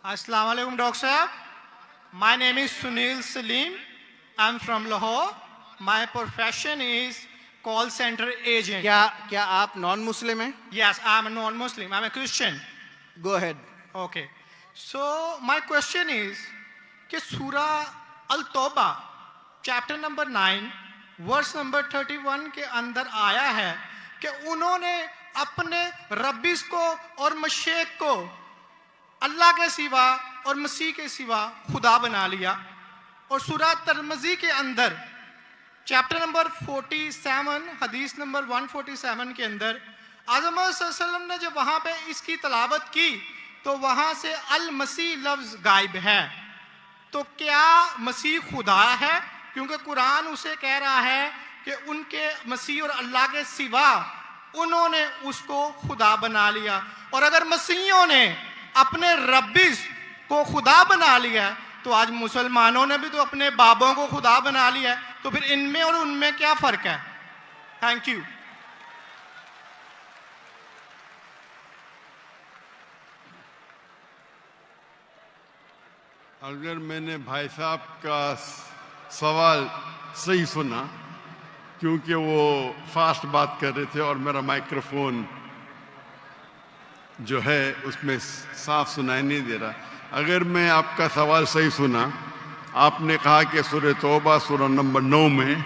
Assalamu alaikum, Dr. Sahab. My name is Sunil Salim. I'm from Lahore. My profession is call center agent. क्या आप non Muslim हैं? Yes, I'm a non-Muslim. I'm a Christian. Go ahead. Okay. So my question is कि सूरा अल-तौबा chapter number 9 verse number 31 के अंदर आया है कि उन्होंने अपने रब्बिस को और मशेक को अल्लाह के सिवा और मसीह के सिवा खुदा बना लिया। और सूरा तिरमिज़ी के अंदर चैप्टर नंबर 47 हदीस नंबर 147 के अंदर आज़म सल्लल्लाहु ने जब वहाँ पे इसकी तलावत की तो वहाँ से अल मसीह लफ्ज़ गायब है। तो क्या मसीह खुदा है? क्योंकि कुरान उसे कह रहा है कि उनके मसीह और अल्लाह के सिवा उन्होंने उसको खुदा बना लिया। और अगर मसीहियों ने अपने रब्बिस को खुदा बना लिया तो आज मुसलमानों ने भी तो अपने बाबों को खुदा बना लिया है, तो फिर इनमें और उनमें क्या फ़र्क है? Thank you. अगर मैंने भाई साहब का सवाल सही सुना, क्योंकि वो फास्ट बात कर रहे थे और मेरा माइक्रोफोन जो है उसमें साफ सुनाई नहीं दे रहा। अगर मैं आपका सवाल सही सुना, आपने कहा कि सूरह तौबा सूरह नंबर 9 में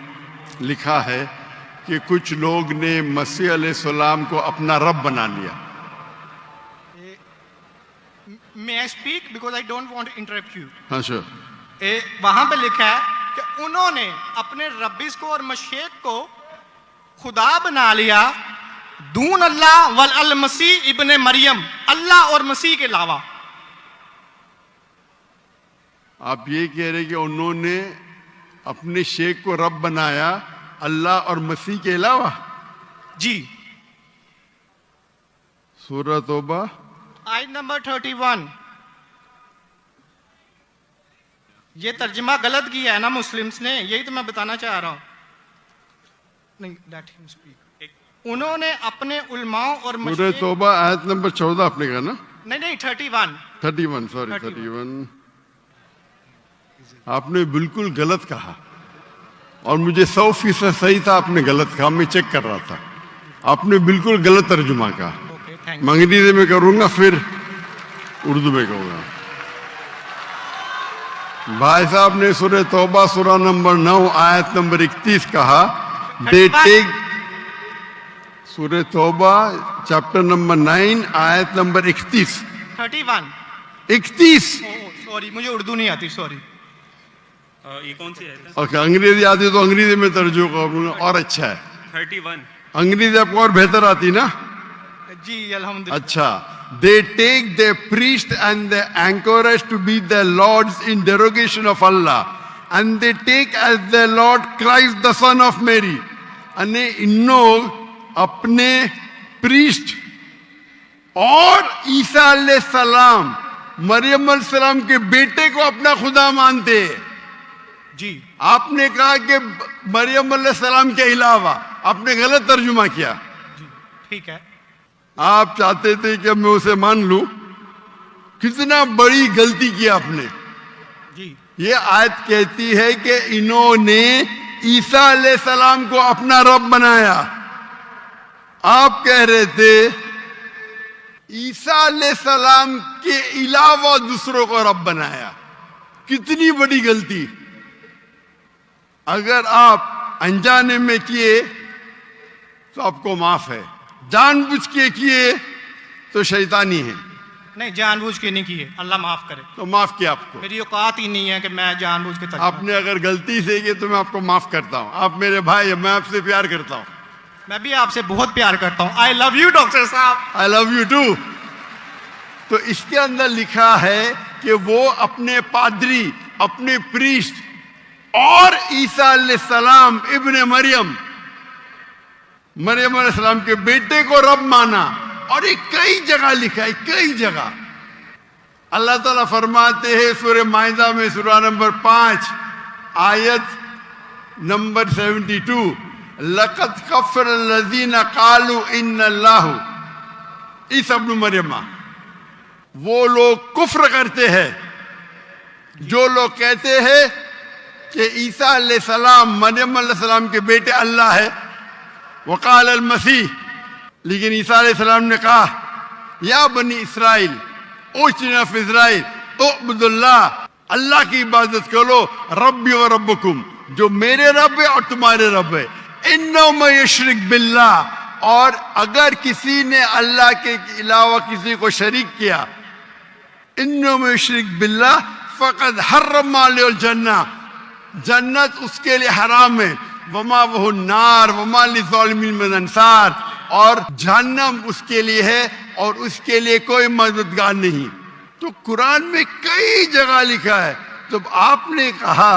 लिखा है कि कुछ लोग ने मसीह अलैहिस्सलाम को अपना रब बना लिया। May I speak because I don't want to interrupt you. हाँ sure. वहां पे लिखा है कि उन्होंने अपने रब्बिस को और मशेक को खुदा बना लिया दून अल्लाह वल अल मसीह इब्ने मरियम, अल्लाह और मसीह के अलावा। आप ये कह रहे कि उन्होंने अपने शेख को रब बनाया अल्लाह और मसीह के अलावा? जी। सूरह तौबा आयत नंबर 31। ये तर्जमा गलत किया है ना मुस्लिम्स ने, यही तो मैं बताना चाह रहा हूं। नहीं, let him speak. उन्होंने अपने उलमाओं और सूरह तौबा आयत नंबर 14 आपने कहा ना? नहीं 31 सॉरी 31 आपने बिल्कुल गलत कहा और मुझे 100% सही था। आपने गलत कहा, मैं चेक कर रहा था। आपने बिल्कुल गलत तर्जुमा कहा। मैं अंग्रेजी में करूंगा फिर उर्दू में कहूंगा। भाई साहब ने सूरह तौबा सूरह नंबर 9 आयत नंबर 31 कहा, दे टेक। सूरह तौबा चैप्टर नंबर 9 आयत नंबर 31 सॉरी मुझे उर्दू नहीं आती, सॉरी। ये कौन सी है? ओके, अंग्रेजी आती तो अंग्रेजी में तर्जुमा करूंगा और अच्छा है। 31 अंग्रेजी आपको और बेहतर आती ना? जी अल्हम्दुलिल्लाह। अच्छा, they take their priest and the anchorage to be their lords in derogation of Allah, and they take as their Lord Christ the son of Mary। अने इन लोग अपने प्रीस्ट और ईसा अलैहिस्सलाम मरियम अलैहिस्सलाम के बेटे को अपना खुदा मानते हैं। जी आपने कहा कि मरियम अलैहिस्सलाम के अलावा, आपने गलत तर्जुमा किया। जी ठीक है। आप चाहते थे कि मैं उसे मान लूं, कितना बड़ी गलती की आपने। जी ये आयत कहती है कि इन्होंने ईसा अलैहिस्सलाम को अपना रब बनाया। आप कह रहे थे ईसा अलैहिस्सलाम के अलावा दूसरों को रब बनाया। कितनी बड़ी गलती। अगर आप अनजाने में किए तो आपको माफ है, जानबूझ के किए तो शैतानी है। नहीं, जानबूझ के नहीं किए, अल्लाह माफ करे। तो माफ किया आपको। मेरी औकात ही नहीं है कि मैं जानबूझ के आपने अगर गलती से की तो मैं आपको माफ करता हूं। आप मेरे भाई हैं, मैं आपसे प्यार करता हूं। मैं भी आपसे बहुत प्यार करता हूं। आई लव यू डॉक्टर साहब। I love you too. तो इसके अंदर लिखा है कि वो अपने पादरी, अपने प्रीस्ट और ईसा अलैहिस्सलाम इब्ने मरियम अलैहिस्सलाम के बेटे को रब माना। और ये कई जगह लिखा है, कई जगह। अल्लाह ताला फरमाते हैं सूरह माइदा में सूरह नंबर 5 आयत नंबर 72, लक़द कफ़र लज़ीना क़ालू इन्नल्लाहु ईसा इब्न मरियम। वो लोग कुफ्र करते हैं जो लोग कहते हैं कि ईसा अलैहिस्सलाम मरियम अलैहिस्सलाम के बेटे अल्लाह है, वकाल अल मसीह। लेकिन ईसा अलैहिस्सलाम ने कहा, या बनी इसराइल, ओ चिल्ड्रन ऑफ इजराइल, उअब्दुल्लाह, अल्लाह की इबादत करो, रब्बी व रब्बकुम, जो मेरे रब है और तुम्हारे रब है। इन्नो में यशरिक बिल्लाह, और अगर किसी ने अल्लाह के अलावा किसी को शरीक किया, इन्नो में यशरिक बिल्लाह फकद हर्रम अलैहिल जन्नह, जन्नत उसके लिए हराम है, वमा वह नार वमा लिज़ालिमीन मिन अंसार, और जहन्नम उसके लिए है और उसके लिए कोई मददगार नहीं। तो कुरान में कई जगह लिखा है। जब आपने कहा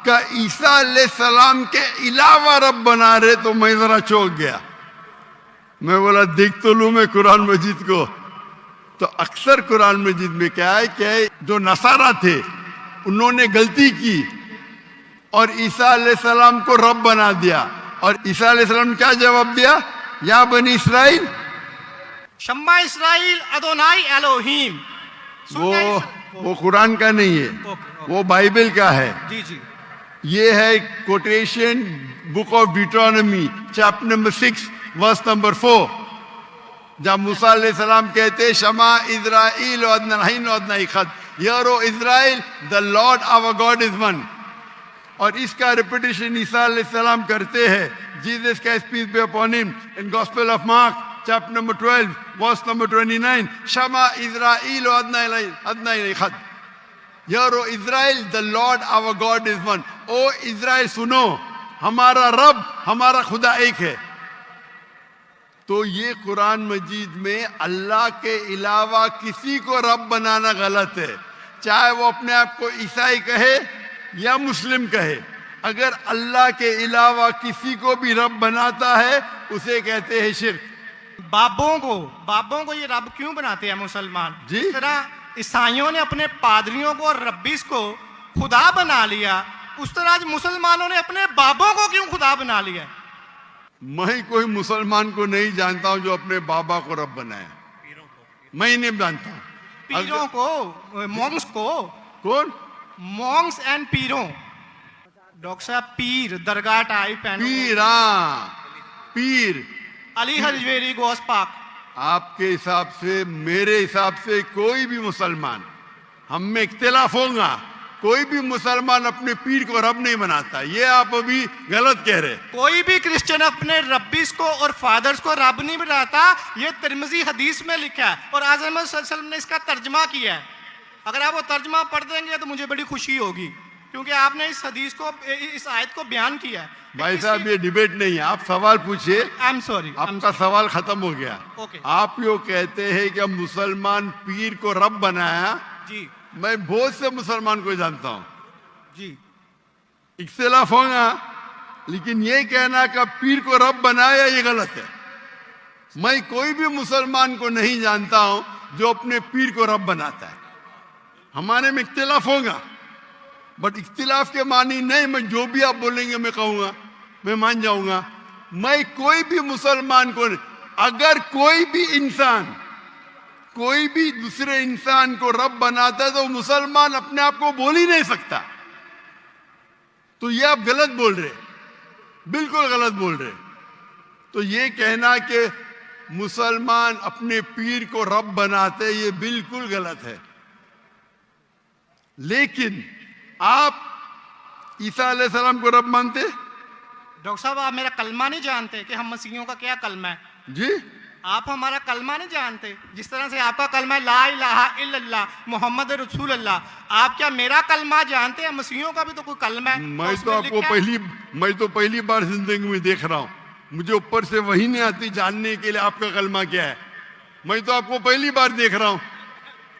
कि ईसा अलैहिस्सलाम के अलावा रब बना रहे, तो मैं जरा चौंक गया। मैं बोला देख तो लूं मैं कुरान मजीद को। तो अक्सर कुरान मजीद में क्या है कि जो नसारा थे उन्होंने गलती की और ईसा अलैहिस्सलाम को रब बना दिया। और ईसा अलैहिस्सलाम ने क्या जवाब दिया? या बनी इसराइल, शम्मा इसराइल अदोनाई एलोहीम। वो कुरान का नहीं है, वो बाइबल का है। जी जी, ये है quotation book of Deuteronomy chapter number 6 verse number 4, जब मूसा अलैहिस्सलाम कहते शमा इज़राइल अदनाई खद, hear O Israel, the Lord our God is one. और इसका रिपीटेशन ईसा अलैहिस्सलाम करते हैं, जीसस का peace be upon him, in gospel of Mark chapter number 12 verse number 29, शमा इज़राइल अदनाई खद, hear O Israel, the Lord our God is one. ओ इज़राइल सुनो, हमारा रब, हमारा खुदा एक है। तो ये कुरान मजीद में अल्लाह के अलावा किसी को रब बनाना गलत है, चाहे वो अपने आप को ईसाई कहे या मुस्लिम कहे। अगर अल्लाह के अलावा किसी को भी रब बनाता है उसे कहते हैं शिर्क। बाबों को ये रब क्यों बनाते हैं मुसलमान? जी? जिस तरह ईसाइयों ने अपने पादरियों को और रब्बिस को खुदा बना लिया, उस तरह आज मुसलमानों ने अपने बाबों को क्यों खुदा बना लिया? मैं कोई मुसलमान को नहीं जानता हूं जो अपने बाबा को रब बनाया, मैं नहीं जानता हूं। पीरों को, मॉन्क्स को। कौन? Monks and पीरों। डॉक्टर साहब, पीर दरगाह टाइप एंड पीर, हाँ पीर। अली हजवेरी गोस पाक। आपके हिसाब से, मेरे हिसाब से कोई भी मुसलमान, हम में इख्तिलाफ होगा, कोई भी मुसलमान अपने पीर को रब नहीं बनाता। ये आप अभी गलत कह रहे। कोई भी क्रिश्चियन अपने रब्बिस को और फादर्स को रब नहीं बनाता। ये तिरमिजी हदीस में लिखा है और आज़म सल्लल्लाहु अलैहि वसल्लम ने इसका तर्जमा किया है। अगर आप वो तर्जमा पढ़ देंगे तो मुझे बड़ी खुशी होगी, क्योंकि आपने इस हदीस को, इस आयत को बयान किया है। भाई साहब, ये डिबेट नहीं है, आप सवाल पूछिए। आई एम सॉरी, आपका सवाल खत्म हो गया। ओके। आप यो कहते हैं कि मुसलमान पीर को रब बनाया। जी मैं बहुत से मुसलमान को जानता हूं, जी, इख्तिलाफ होगा, लेकिन ये कहना कि पीर को रब बनाया ये गलत है। मैं कोई भी मुसलमान को नहीं जानता हूं जो अपने पीर को रब बनाता है। हमारे में इख्तिलाफ होगा, बट इख्तिलाफ के मानी नहीं मैं जो भी आप बोलेंगे मैं कहूंगा, मैं मान जाऊंगा। मैं कोई भी मुसलमान को, अगर कोई भी इंसान कोई भी दूसरे इंसान को रब बनाता है तो मुसलमान अपने आप को बोल ही नहीं सकता। तो ये आप गलत बोल रहे, बिल्कुल गलत बोल रहे। तो ये कहना कि मुसलमान अपने पीर को रब बनाते, ये बिल्कुल गलत है। लेकिन आप ईसा अलैहिस्सलाम को रब मानते? डॉक्टर साहब, आप मेरा कलमा नहीं जानते कि हम मसीहियों का क्या कलमा है? जी, आप हमारा कलमा नहीं जानते। जिस तरह से आपका कलमा है ला इलाहा इल्लल्लाह मुहम्मद रसूल अल्लाह, आप क्या मेरा कलमा जानते हैं? मसीहियों का भी तो कोई कलमा है। मैं तो पहली बार जिंदगी में देख रहा हूं। मुझे ऊपर से वही नहीं आती जानने के लिए आपका कलमा क्या है। मैं तो आपको पहली बार देख रहा हूं।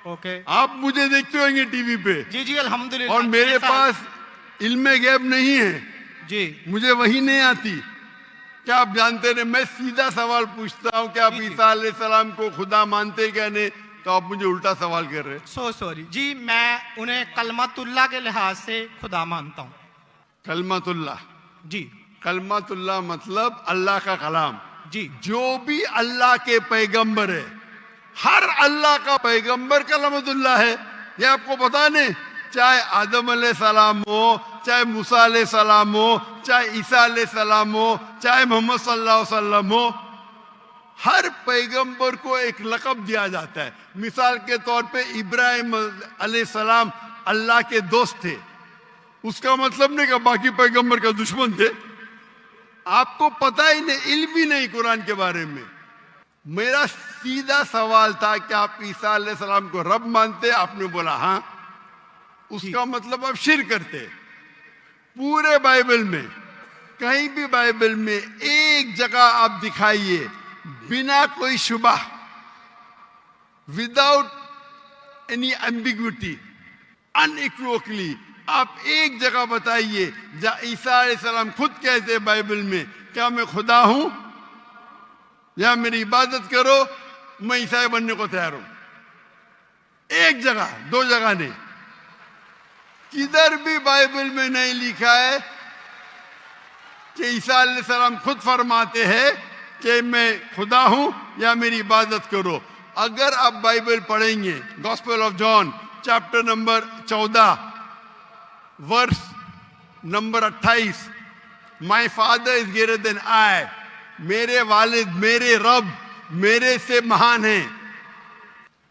ओके। आप मुझे देखते होंगे टीवी पे। जी जी, अल्हम्दुलिल्लाह। और मेरे पास इल्मे गैब नहीं है जी, मुझे वही नहीं आती। क्या आप जानते नहीं? मैं सीधा सवाल पूछता हूँ कि आप ईसा अलैहिस्सलाम को खुदा मानते क्या नहीं, तो आप मुझे उल्टा सवाल कर रहे हैं। सो सॉरी जी, मैं उन्हें कलमतुल्लाह के लिहाज से खुदा मानता हूँ। कलमतुल्लाह? जी कलमतुल्लाह मतलब अल्लाह का कलाम। जी जो भी अल्लाह के पैगंबर है हर अल्लाह का पैगंबर कलमतुल्लाह है, ये आपको पता नहीं? चाहे आदम अलैहिस्सलाम हो, चाहे मूसा अलैहिस्सलाम हो, चाहे ईसा अलैहिस्सलाम हो, चाहे मोहम्मद सल्लल्लाहु अलैहि वसल्लम हो, हर पैगंबर को एक लक़ब दिया जाता है। मिसाल के तौर पे इब्राहिम अलैहिस्सलाम अल्लाह के दोस्त थे, उसका मतलब नहीं कि बाकी पैगंबर का दुश्मन थे। आपको पता ही नहीं, इल्म भी नहीं कुरान के बारे में। मेरा सीधा सवाल था कि आप ईसा अलैहिस्सलाम को रब मानते? आपने बोला हाँ। उसका मतलब आप शिर्क करते। पूरे बाइबल में, कहीं भी बाइबल में एक जगह आप दिखाइए बिना कोई शुबह, विदाउट एनी एम्बिग्विटी, अनइक्वोकली, आप एक जगह बताइए जहां ईसा अलैहिस्सलाम खुद कहते हैं बाइबल में क्या मैं खुदा हूं या मेरी इबादत करो, मैं ईसाई बनने को तैयार हूं। एक जगह, दो जगह नहीं, किधर भी बाइबल में नहीं लिखा है कि ईसा अलैहिस्सलाम खुद फरमाते हैं कि मैं खुदा हूं या मेरी इबादत करो। अगर आप बाइबल पढ़ेंगे, gospel of John chapter number 14 verse number 28, my father is greater than I, मेरे वालिद, मेरे रब मेरे से महान हैं।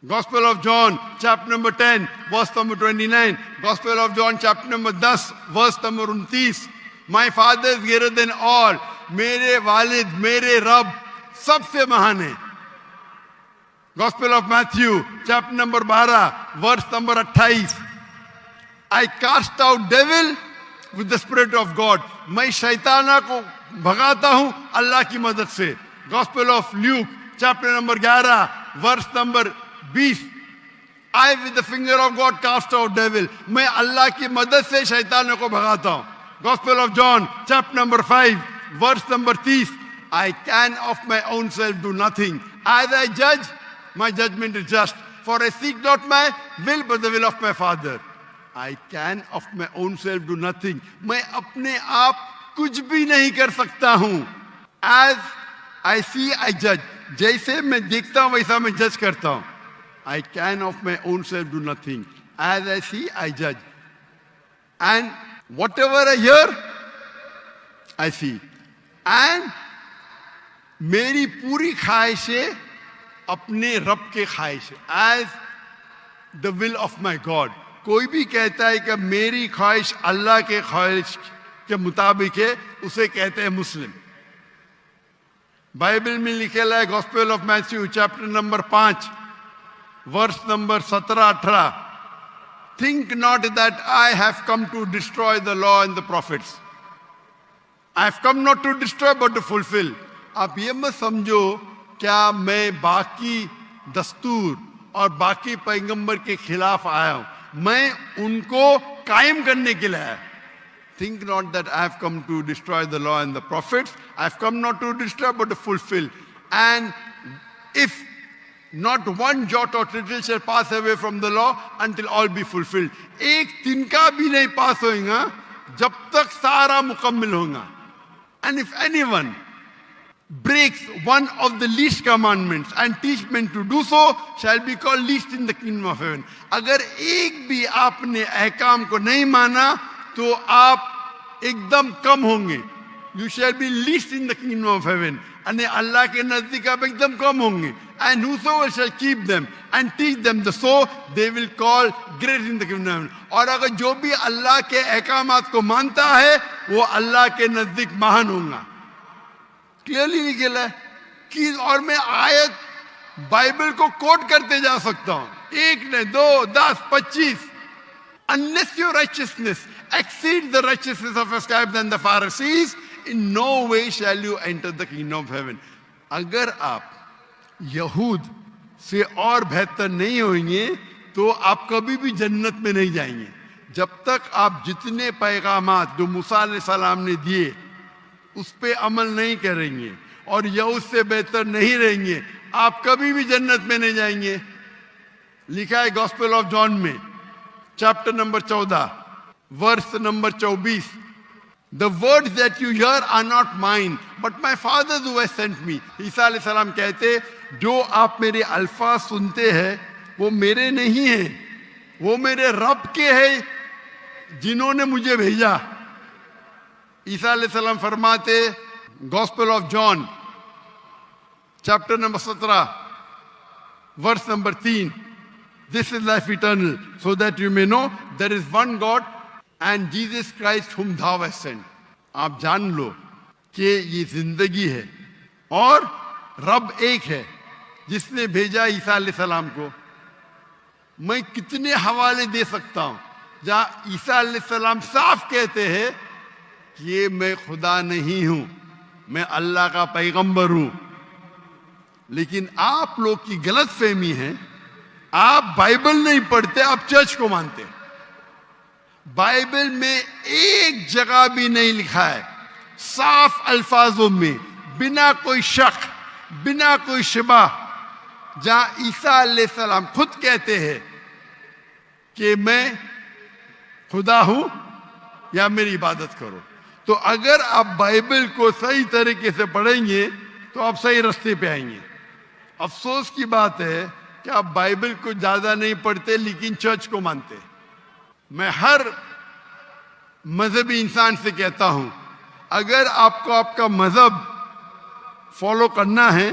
Gospel of John chapter number 10 verse number 29, Gospel of John chapter number 10 verse number 29, my father is greater than all, मेरे वालिद, मेरे रब सबसे महान है। Gospel of Matthew chapter number 12 verse number 28, I cast out devil with the spirit of God, मैं शैताना को भगाता हूं अल्लाह की मदद से। Gospel of Luke chapter number 11 verse number 20, I with the finger of God cast out devil, मैं अल्लाह की मदद से शैतानों को भगाता हूं। Gospel of John chapter number 5 verse number 30, I can of my own self do nothing, as I judge my judgment is just, for I seek not my will but the will of my Father। I can of my own self do nothing, मैं अपने आप कुछ भी नहीं कर सकता हूं। As I see I judge, जैसे मैं देखता हूं वैसा मैं जज करता हूं। I can of my own self do nothing, as I see I judge, and whatever I hear I see, and मेरी पूरी ख्वाहिशें अपने रब के ख्वाहिश, as the will of my God। कोई भी कहता है कि मेरी ख्वाहिश अल्लाह के ख्वाहिश के मुताबिक है, उसे कहते हैं मुस्लिम। बाइबल में लिखेला है gospel of Matthew chapter number 5 verse number 17-18, think not that I have come to destroy the law and the prophets, I have come not to destroy but to fulfill। आप ये मत समझो क्या मैं बाकी दस्तूर और बाकी पैगंबर के खिलाफ आया हूं, मैं उनको कायम करने के लिए आया। Think not that I have come to destroy the law and the prophets, I have come not to destroy but to fulfill। And if not one jot or tittle shall pass away from the law until all be fulfilled, एक तिनका भी नहीं पास होगा जब तक सारा मुकम्मल होगा। And if anyone breaks one of the least commandments and teach men to do so, shall be called least in the kingdom of heaven। अगर एक भी आपने अहकाम को नहीं माना तो आप एकदम कम होंगे। You shall be least in the kingdom of heaven, यानी अल्लाह के नजदीक आप एकदम कम होंगे। And whosoever shall keep them and teach them the so, they will call great in the kingdom of heaven। और अगर जो भी अल्लाह के अहकामात को मानता है वो अल्लाह के नजदीक महान होगा। क्लियरली निकला है कि, और मैं आयत बाइबल को कोट करते जा सकता हूं, एक ने 2, 10, 25, unless your righteousness exceeds the righteousness of the scribes and the Pharisees, in no way shall you enter the kingdom of heaven। अगर आप यहूद से और बेहतर नहीं होंगे तो आप कभी भी जन्नत में नहीं जाएंगे। जब तक आप जितने पैगामात जो मूसा अलैहिस्सलाम ने दिए उस पे अमल नहीं करेंगे और यहूद से बेहतर नहीं रहेंगे, आप कभी भी जन्नत में नहीं जाएंगे। लिखा है गॉस्पेल ऑफ जॉन में chapter number 14 verse number 24, The words that you hear are not mine, but my Father who has sent me. ईसा अलैहि सलाम कहते, जो आप मेरे अल्फाज सुनते हैं वो मेरे नहीं हैं, वो मेरे रब के हैं जिन्होंने मुझे भेजा। ईसा अलैहि सलाम फरमाते, gospel of John chapter number 17 verse number 3, this is life eternal, so that you may know there is one God and Jesus Christ whom thou hast sent. आप जान लो कि ये जिंदगी है और रब एक है जिसने भेजा ईसा अलैहि सलाम को। मैं कितने हवाले दे सकता हूं जहां ईसा अलैहि सलाम साफ कहते हैं कि ये मैं खुदा नहीं हूं, मैं अल्लाह का पैगंबर हूं। लेकिन आप लोग की गलत फहमी है, आप बाइबल नहीं पढ़ते, आप चर्च को मानते। बाइबल में एक जगह भी नहीं लिखा है साफ अल्फाजों में, बिना कोई शक, बिना कोई शिबा, जहां ईसा अलैहि सलाम खुद कहते हैं कि मैं खुदा हूं या मेरी इबादत करो। तो अगर आप बाइबल को सही तरीके से पढ़ेंगे तो आप सही रास्ते पे आएंगे। अफसोस की बात है कि आप बाइबल को ज्यादा नहीं पढ़ते लेकिन चर्च को मानते। मैं हर मजहबी इंसान से कहता हूं, अगर आपको आपका मजहब फॉलो करना है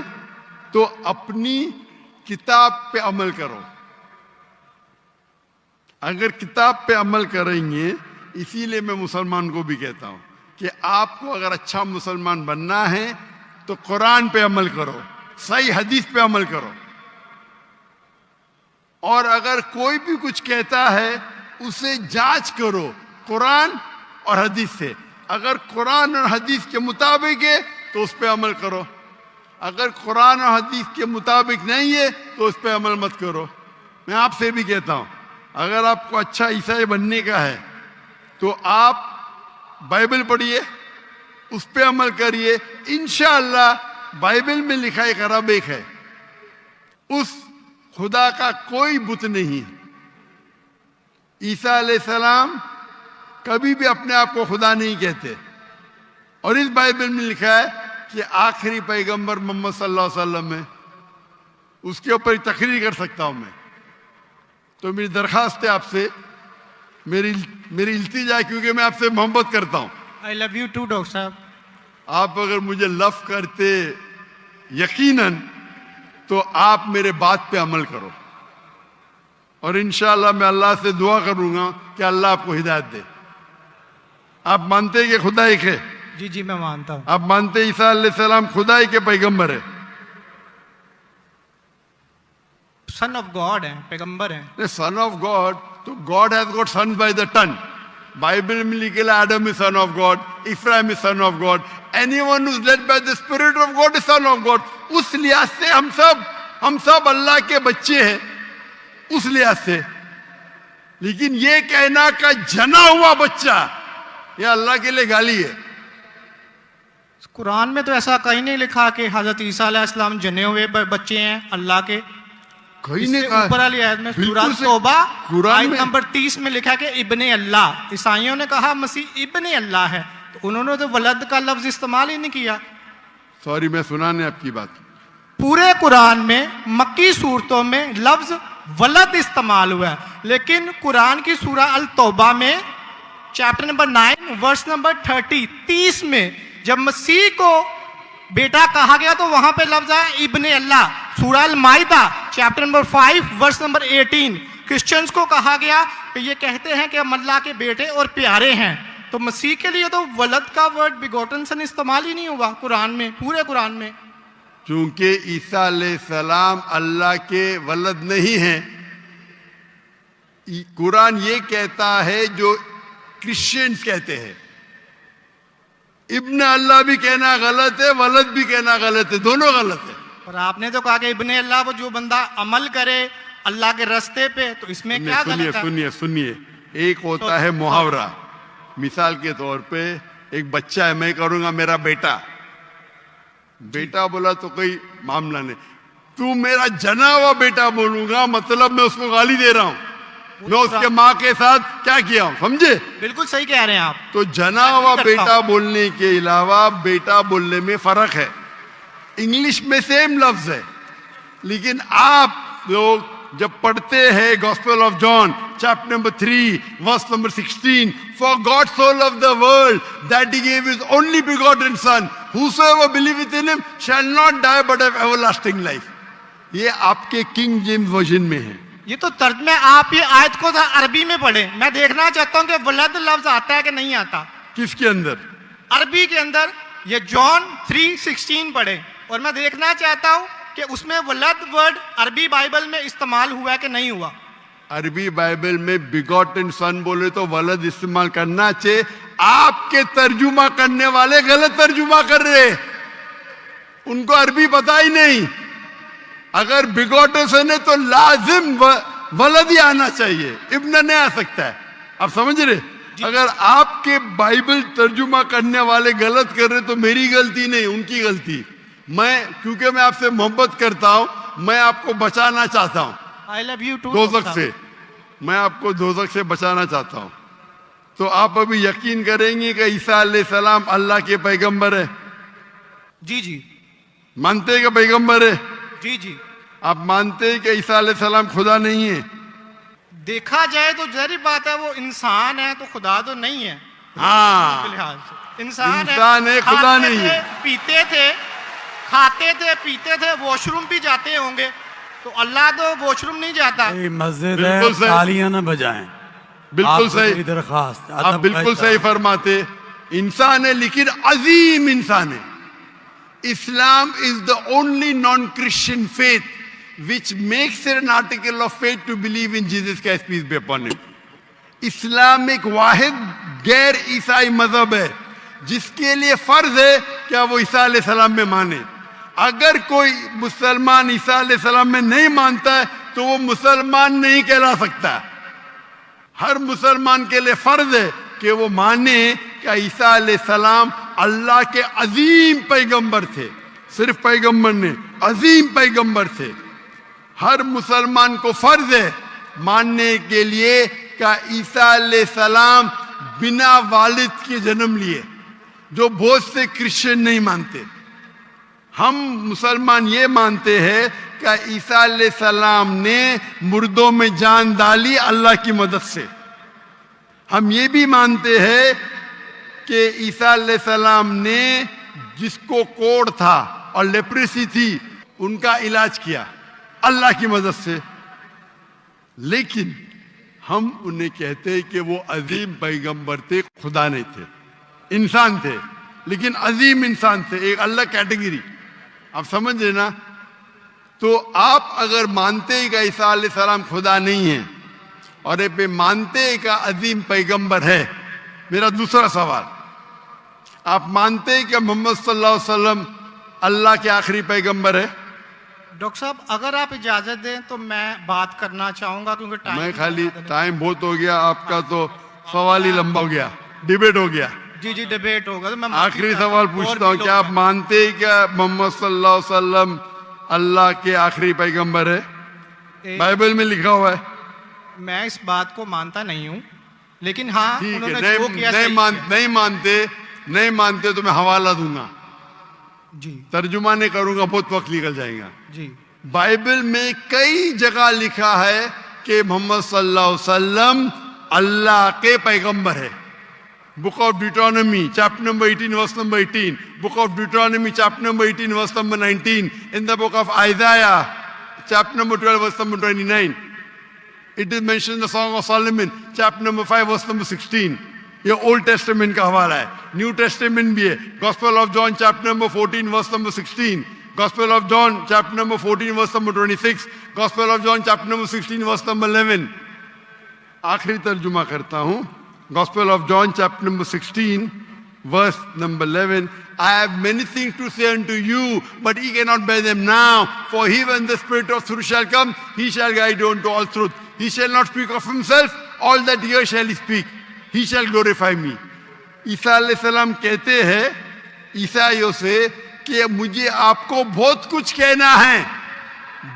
तो अपनी किताब पे अमल करो। अगर किताब पे अमल करेंगे, इसीलिए मैं मुसलमान को भी कहता हूं कि आपको अगर अच्छा मुसलमान बनना है तो कुरान पे अमल करो, सही हदीस पे अमल करो। और अगर कोई भी कुछ कहता है उसे जांच करो कुरान और हदीस से। अगर कुरान और हदीस के मुताबिक है तो उस पे अमल करो, अगर कुरान और हदीस के मुताबिक नहीं है तो उस पे अमल मत करो। मैं आपसे भी कहता हूं, अगर आपको अच्छा ईसाई बनने का है तो आप बाइबल पढ़िए, उस पे अमल करिए। इंशाअल्लाह बाइबल में लिखा एक रब एक है, उस खुदा का कोई बुत नहीं है। ईसा अलैहि सलाम कभी भी अपने आप को खुदा नहीं कहते। और इस बाइबल में लिखा है कि आखिरी पैगंबर मोहम्मद सल्लल्लाहु अलैहि वसल्लम है, उसके ऊपर तकरीर कर सकता हूं मैं। तो मेरी दरखास्त है आपसे, मेरी इल्तिजा, क्योंकि मैं आपसे मोहब्बत करता हूं। I love you too doctor साहब। आप अगर मुझे लव करते यकीनन तो आप मेरे बात पे अमल करो, और इंशाअल्लाह मैं अल्लाह से दुआ करूंगा कि अल्लाह आपको हिदायत दे। आप मानते हैं कि खुदा एक है? जी जी मैं मानता हूँ। आप मानते हैं ईसा अलैहि सलाम खुदा के पैगंबर है? सन ऑफ गॉड है, पैगंबर है। सन ऑफ गॉड, तो God has got son by the ton. Bible में लिखेला आदम is son of God, Ephraim is son of God, anyone who is led by the spirit of God is son of God. उस लिहाज से हम सब अल्लाह के बच्चे हैं, उस लिहाज से। लेकिन ये कहना का जना हुआ बच्चा, यह अल्लाह के लिए गाली है। कुरान में तो ऐसा कहीं नहीं लिखा कि हजरत ईसा अलैहिस्सलाम जने हुए बच्चे हैं अल्लाह के। कहीं नहीं कहा। ऊपर वाली आयत में सूरह तौबा आयत नंबर 30 में लिखा कि इब्ने अल्लाह। ईसाइयों ने कहा मसीह इब्ने अल्लाह है, तो उन्होंने तो वलद का लफ्ज इस्तेमाल ही नहीं किया। सॉरी, मैं सुना नहीं आपकी बात। पूरे कुरान में मक्की सूरतों में लफ्ज वलद इस्तेमाल हुआ है, लेकिन कुरान की सूरह अल तौबा में चैप्टर नंबर 9 वर्स नंबर 30 में जब मसीह को बेटा कहा गया तो वहां पे लफ्ज आया इब्ने अल्लाह। सूरह अल माइदा chapter number 5 verse number 18 Christians को कहा गया कि ये कहते हैं कि हम अल्लाह के बेटे और प्यारे हैं। तो मसीह के लिए तो वलद का वर्ड बिगोटन सन इस्तेमाल ही नहीं हुआ कुरान में, पूरे कुरान में। चूंकि ईसा अलैहिस्सलाम अल्लाह के वलद नहीं है, कुरान ये कहता है जो क्रिश्चियंस कहते हैं। इब्न अल्लाह भी कहना गलत है, वलद भी कहना गलत है, दोनों गलत है। और आपने तो कहा कि इब्ने अल्लाह वो जो बंदा अमल करे अल्लाह के रास्ते पे, तो इसमें क्या गलत है? सुनिए, एक होता है मुहावरा। मिसाल के तौर पे एक बच्चा है, मैं करूंगा मेरा बेटा, बेटा बोला तो कोई मामला नहीं। तू मेरा जना हुआ बेटा बोलूंगा मतलब मैं उसको गाली दे रहा हूं। मैं उसके माँ के साथ क्या किया हूं, समझे? बिल्कुल सही कह रहे हैं आप। तो जना हुआ मैं भी करता बेटा बोलने के अलावा बेटा बोलने में फर्क है। इंग्लिश में सेम लफ्ज है, लेकिन आप लोग जब पढ़ते हैं gospel of John chapter number 3 verse number 16, for God so loved the world that he gave his only begotten son, whosoever believeth in him shall not die but have everlasting life। ये आपके king James version में है। ये तो तर्जमे आप ये आयत को अरबी में पढ़े। मैं देखना चाहता हूँ कि वलद लफ्ज आता है कि नहीं आता किसके अंदर? अरबी के अंदर। ये जॉन 3:16 पढ़े और मैं देखना चाहता हूँ कि उसमें वलद वर्ड अरबी बाइबल में इस्तेमाल हुआ है कि नहीं हुआ। अरबी बाइबल में बिगॉटन सन बोले तो वलद इस्तेमाल करना चाहिए। आपके तर्जुमा करने वाले गलत तर्जुमा कर रहे, उनको अरबी पता ही नहीं। अगर बिगॉटन सन है तो लाजिम वलद ही आना चाहिए, इब्न नहीं आ सकता है। आप समझ रहे? अगर आपके बाइबल तर्जुमा करने वाले गलत कर रहे तो मेरी गलती नहीं, उनकी गलती। क्योंकि मैं आपसे मोहब्बत करता हूं, मैं आपको बचाना चाहता हूं आई लव यू टू दोजख से, मैं आपको दोजख से बचाना चाहता हूं। तो आप अभी यकीन करेंगे कि ईसा अलैहिस्सलाम अल्लाह के पैगंबर है? जी जी मानते हैं कि पैगंबर है? जी जी। आप मानते हैं कि ईसा अलैहिस्सलाम खुदा नहीं है? देखा जाए तो जहरी बात है, वो इंसान है तो खुदा तो नहीं है। हाँ, के लिहाज से इंसान है, खुदा नहीं है। पीते थे, खाते थे, पीते थे, वॉशरूम भी जाते होंगे, तो अल्लाह तो वॉशरूम नहीं जाता। मस्जिद बिल्कुल है, सही। तालियां ना बजाएं। बिल्कुल आपसे सही मेरी दरख्वास्त, आप अदब बिल्कुल का सही फरमाते। इंसान है लेकिन अजीम इंसान है। Islam is the only non Christian faith which makes it an article of faith to believe in Jesus Christ, peace be upon him। इस्लाम एक वाहिद गैर ईसाई मजहब है जिसके लिए फर्ज है क्या वो ईसा अलैहिस्सलाम में माने। अगर कोई मुसलमान ईसा अलैहिस्सलाम में नहीं मानता है तो वो मुसलमान नहीं कहला सकता। हर मुसलमान के लिए फर्ज है कि वो माने कि ईसा अलैहिस्सलाम अल्लाह के अजीम पैगंबर थे। सिर्फ पैगंबर नहीं, अजीम पैगंबर थे। हर मुसलमान को फर्ज है मानने के लिए कि ईसा अलैहिस्सलाम बिना वालिद के जन्म लिए, जो बहुत से क्रिश्चियन नहीं मानते। हम मुसलमान ये मानते हैं कि ईसा अलैहिस्सलाम ने मुर्दों में जान डाली अल्लाह की मदद से। हम ये भी मानते हैं कि ईसा अलैहिस्सलाम ने जिसको कोढ़ था और लेप्रेसी थी उनका इलाज किया अल्लाह की मदद से। लेकिन हम उन्हें कहते हैं कि वो अजीम पैगंबर थे, खुदा नहीं थे, इंसान थे, लेकिन अजीम इंसान थे, एक अलग कैटेगरी। आप समझ रहे ना? तो आप अगर मानते हैं कि ईसा अलैहिस्सलाम खुदा नहीं है और ये पे मानते हैं कि अजीम पैगंबर है, मेरा दूसरा सवाल, आप मानते हैं कि मोहम्मद सल्लल्लाहु अलैहि वसल्लम अल्लाह के आखिरी पैगंबर है? डॉक्टर साहब अगर आप इजाजत दें तो मैं बात करना चाहूंगा, क्योंकि टाइम मैं खाली टाइम बहुत हो गया, आपका तो सवाल ही लंबा हो गया, डिबेट हो गया। जी जी डिबेट होगा, तो मैं आखिरी सवाल पूछता हूँ, क्या आप मानते हैं क्या मोहम्मद सल्लल्लाहु अलैहि वसल्लम अल्लाह के आखिरी पैगंबर है? बाइबल में लिखा हुआ है। मैं इस बात को मानता नहीं हूँ, लेकिन हाँ ठीक है, उन्होंने जो किया सही किया। नहीं मानते तो मैं हवाला दूंगा, जी तर्जुमा नहीं करूंगा, बहुत वक्त निकल जाएगा। जी बाइबल में कई जगह लिखा है कि मोहम्मद सल्लल्लाहु अलैहि वसल्लम अल्लाह के पैगंबर है। Book of Deuteronomy chapter number 18 verse number 18, book of Deuteronomy chapter number 18 verse number 19, in the book of Isaiah chapter number 12 verse number 29, it is mention in the song of Solomon chapter number 5 verse number 16। ये old testament का हवाला है, new testament भी है। Gospel of John chapter number 14 verse number 16, gospel of John chapter number 14 verse number 26, gospel of John chapter number 16 verse number 11। आखिरी तर्जुमा करता हूं, gospel of John chapter number 16 verse number 11, I have many things to say unto you, but ye cannot bear them now. For he, when the Spirit of truth shall come, he shall guide you unto all truth. He shall not speak of himself, all that here shall he speak. He shall glorify me. ईसा अलैहिस्सलाम कहते हैं ईसाइयों से कि मुझे आपको बहुत कुछ कहना है,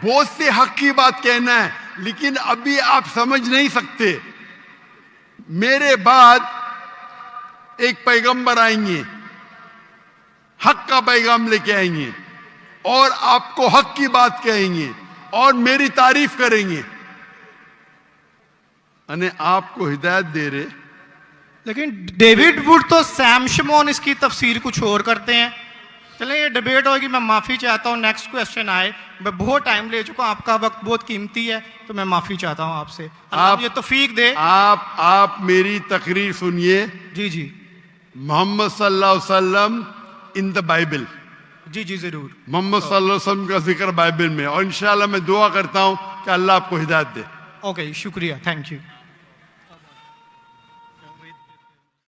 बहुत से हक की बात कहना है, लेकिन अभी आप समझ नहीं सकते। मेरे बाद एक पैगंबर आएंगे, हक का पैगाम लेके आएंगे और आपको हक की बात कहेंगे और मेरी तारीफ करेंगे, अने आपको हिदायत दे रहे। लेकिन डेविड वुड तो सैम शमोन इसकी तफसीर कुछ और करते हैं। चलिए ये डिबेट होगी, मैं माफ़ी चाहता हूँ। नेक्स्ट क्वेश्चन आए, मैं बहुत टाइम ले चुका हूँ, आपका वक्त बहुत कीमती है, तो मैं माफ़ी चाहता हूँ आपसे। आप ये तौफीक दे। आप मेरी तकरीर सुनिए। जी जी मोहम्मद सल्लल्लाहु अलैहि वसल्लम इन द बाइबल, जी जी ज़रूर। मोहम्मद सल्लल्लाहु अलैहि वसल्लम का जिक्र बाइबल में, और इंशाल्लाह मैं दुआ करता हूँ कि अल्लाह आपको हिदायत दे। ओके, शुक्रिया, थैंक यू।